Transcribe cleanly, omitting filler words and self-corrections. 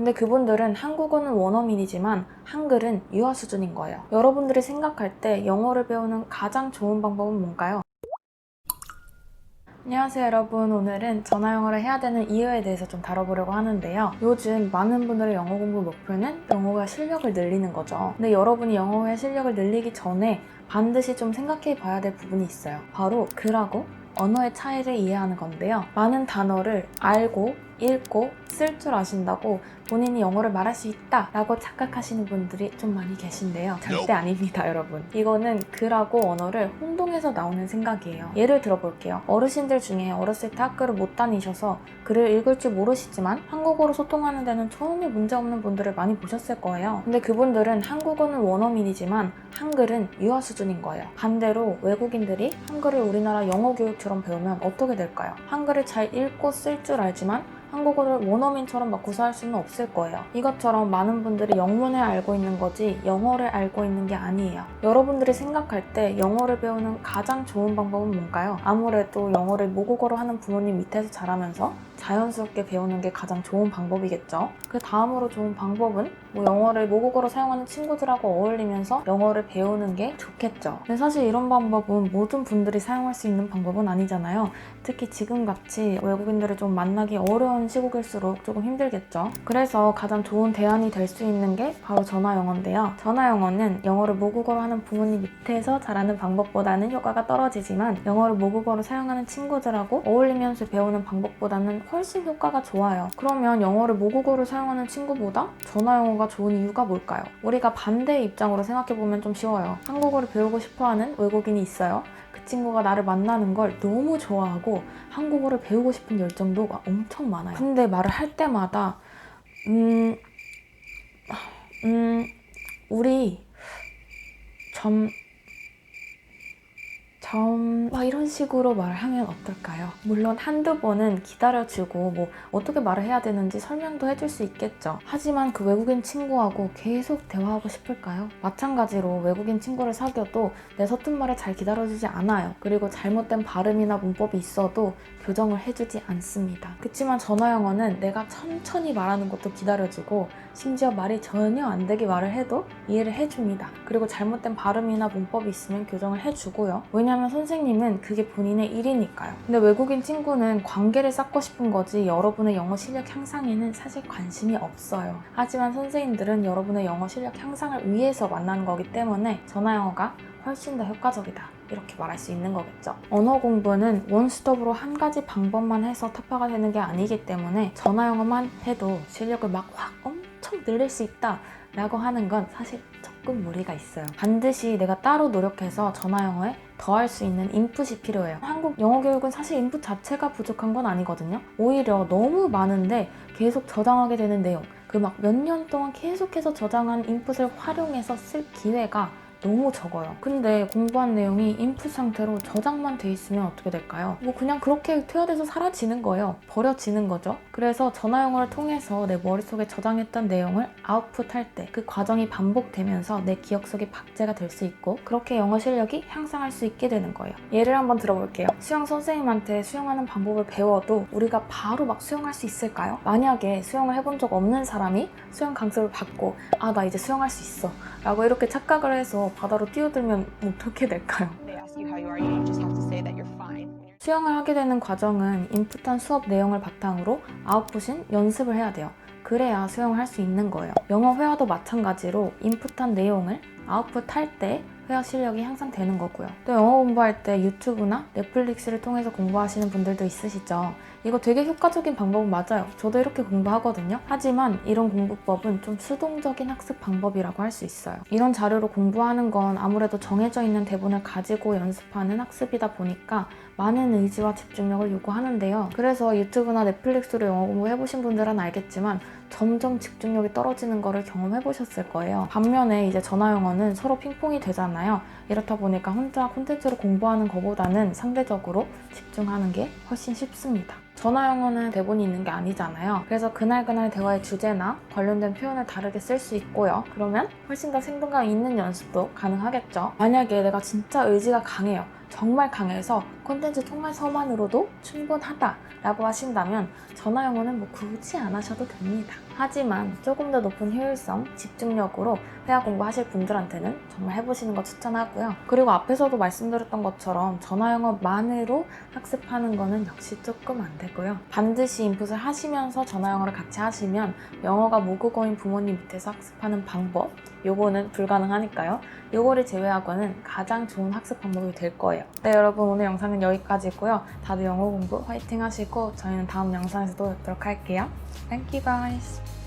근데 그분들은 한국어는 원어민이지만 한글은 유아 수준인 거예요. 여러분들이 생각할 때 영어를 배우는 가장 좋은 방법은 뭔가요? 안녕하세요 여러분. 오늘은 전화 영어를 해야 되는 이유에 대해서 좀 다뤄보려고 하는데요. 요즘 많은 분들의 영어 공부 목표는 영어의 실력을 늘리는 거죠. 근데 여러분이 영어의 실력을 늘리기 전에 반드시 좀 생각해 봐야 될 부분이 있어요. 바로 글하고 언어의 차이를 이해하는 건데요. 많은 단어를 알고 읽고 쓸 줄 아신다고 본인이 영어를 말할 수 있다 라고 착각하시는 분들이 좀 많이 계신데요. 절대 아닙니다 여러분. 이거는 글하고 언어를 혼동해서 나오는 생각이에요. 예를 들어볼게요. 어르신들 중에 어렸을 때 학교를 못 다니셔서 글을 읽을 줄 모르시지만 한국어로 소통하는 데는 전혀 문제없는 분들을 많이 보셨을 거예요. 근데 그분들은 한국어는 원어민이지만 한글은 유아 수준인 거예요. 반대로 외국인들이 한글을 우리나라 영어 교육처럼 배우면 어떻게 될까요? 한글을 잘 읽고 쓸 줄 알지만 한국어를 원어민처럼 막 구사할 수는 없을 거예요. 이것처럼 많은 분들이 영문을 알고 있는 거지 영어를 알고 있는 게 아니에요. 여러분들이 생각할 때 영어를 배우는 가장 좋은 방법은 뭔가요? 아무래도 영어를 모국어로 하는 부모님 밑에서 자라면서 자연스럽게 배우는 게 가장 좋은 방법이겠죠. 그 다음으로 좋은 방법은 영어를 모국어로 사용하는 친구들하고 어울리면서 영어를 배우는 게 좋겠죠. 근데 사실 이런 방법은 모든 분들이 사용할 수 있는 방법은 아니잖아요. 특히 지금같이 외국인들을 좀 만나기 어려운 시국일수록 조금 힘들겠죠. 그래서 가장 좋은 대안이 될 수 있는 게 바로 전화 영어인데요. 전화 영어는 영어를 모국어로 하는 부모님 밑에서 자라는 방법보다는 효과가 떨어지지만 영어를 모국어로 사용하는 친구들하고 어울리면서 배우는 방법보다는 훨씬 효과가 좋아요. 그러면 영어를 모국어로 사용하는 친구보다 전화 영어가 좋은 이유가 뭘까요? 우리가 반대의 입장으로 생각해보면 좀 쉬워요. 한국어를 배우고 싶어하는 외국인이 있어요. 그 친구가 나를 만나는 걸 너무 좋아하고 한국어를 배우고 싶은 열정도 엄청 많아요. 근데 말을 할 때마다 우리 막 이런 식으로 말하면 어떨까요? 물론 한두 번은 기다려주고 어떻게 말을 해야 되는지 설명도 해줄 수 있겠죠. 하지만 그 외국인 친구하고 계속 대화하고 싶을까요? 마찬가지로 외국인 친구를 사귀어도 내 서툰 말을 잘 기다려주지 않아요. 그리고 잘못된 발음이나 문법이 있어도 교정을 해주지 않습니다. 그치만 전화 영어는 내가 천천히 말하는 것도 기다려주고 심지어 말이 전혀 안 되게 말을 해도 이해를 해줍니다. 그리고 잘못된 발음이나 문법이 있으면 교정을 해주고요. 왜냐면 선생님은 그게 본인의 일이니까요. 근데 외국인 친구는 관계를 쌓고 싶은 거지 여러분의 영어 실력 향상에는 사실 관심이 없어요. 하지만 선생님들은 여러분의 영어 실력 향상을 위해서 만나는 거기 때문에 전화 영어가 훨씬 더 효과적이다. 이렇게 말할 수 있는 거겠죠. 언어 공부는 원스톱으로 한 가지 방법만 해서 타파가 되는 게 아니기 때문에 전화 영어만 해도 실력을 막 확 엄청 늘릴 수 있다 라고 하는 건 사실 조금 무리가 있어요. 반드시 내가 따로 노력해서 전화 영어에 더 할 수 있는 인풋이 필요해요. 한국 영어 교육은 사실 인풋 자체가 부족한 건 아니거든요. 오히려 너무 많은데 계속 저장하게 되는 내용, 그 막 몇 년 동안 계속해서 저장한 인풋을 활용해서 쓸 기회가 너무 적어요. 근데 공부한 내용이 인풋 상태로 저장만 돼 있으면 어떻게 될까요? 그냥 그렇게 퇴화돼서 사라지는 거예요. 버려지는 거죠. 그래서 전화 영어를 통해서 내 머릿속에 저장했던 내용을 아웃풋할 때 그 과정이 반복되면서 내 기억 속에 박제가 될 수 있고 그렇게 영어 실력이 향상할 수 있게 되는 거예요. 예를 한번 들어볼게요. 수영 선생님한테 수영하는 방법을 배워도 우리가 바로 막 수영할 수 있을까요? 만약에 수영을 해본 적 없는 사람이 수영 강습을 받고 나 이제 수영할 수 있어 라고 이렇게 착각을 해서 바다로 뛰어들면 어떻게 될까요? 수영을 하게 되는 과정은 인풋한 수업 내용을 바탕으로 아웃풋인 연습을 해야 돼요. 그래야 수영을 할 수 있는 거예요. 영어 회화도 마찬가지로 인풋한 내용을 아웃풋할 때 회화 실력이 향상되는 거고요. 또 영어 공부할 때 유튜브나 넷플릭스를 통해서 공부하시는 분들도 있으시죠. 이거 되게 효과적인 방법은 맞아요. 저도 이렇게 공부하거든요. 하지만 이런 공부법은 좀 수동적인 학습 방법이라고 할 수 있어요. 이런 자료로 공부하는 건 아무래도 정해져 있는 대본을 가지고 연습하는 학습이다 보니까 많은 의지와 집중력을 요구하는데요. 그래서 유튜브나 넷플릭스로 영어 공부해보신 분들은 알겠지만 점점 집중력이 떨어지는 거를 경험해보셨을 거예요. 반면에 이제 전화 영어는 서로 핑퐁이 되잖아요. 이렇다 보니까 혼자 콘텐츠로 공부하는 것보다는 상대적으로 집중하는 게 훨씬 쉽습니다. 전화 영어는 대본이 있는 게 아니잖아요. 그래서 그날그날 대화의 주제나 관련된 표현을 다르게 쓸 수 있고요. 그러면 훨씬 더 생동감 있는 연습도 가능하겠죠. 만약에 내가 진짜 의지가 강해요. 정말 강해서 콘텐츠 통해서만으로도 충분하다라고 하신다면 전화 영어는 뭐 굳이 안 하셔도 됩니다. 하지만 조금 더 높은 효율성, 집중력으로 회화 공부하실 분들한테는 정말 해보시는 거 추천하고요. 그리고 앞에서도 말씀드렸던 것처럼 전화 영어만으로 학습하는 거는 역시 조금 안 되고요. 반드시 인풋을 하시면서 전화 영어를 같이 하시면 영어가 모국어인 부모님 밑에서 학습하는 방법, 요거는 불가능하니까요. 요거를 제외하고는 가장 좋은 학습 방법이 될 거예요. 네, 여러분 오늘 영상은 여기까지고요. 다들 영어 공부 화이팅 하시고 저희는 다음 영상에서 또 뵙도록 할게요. Thank you guys.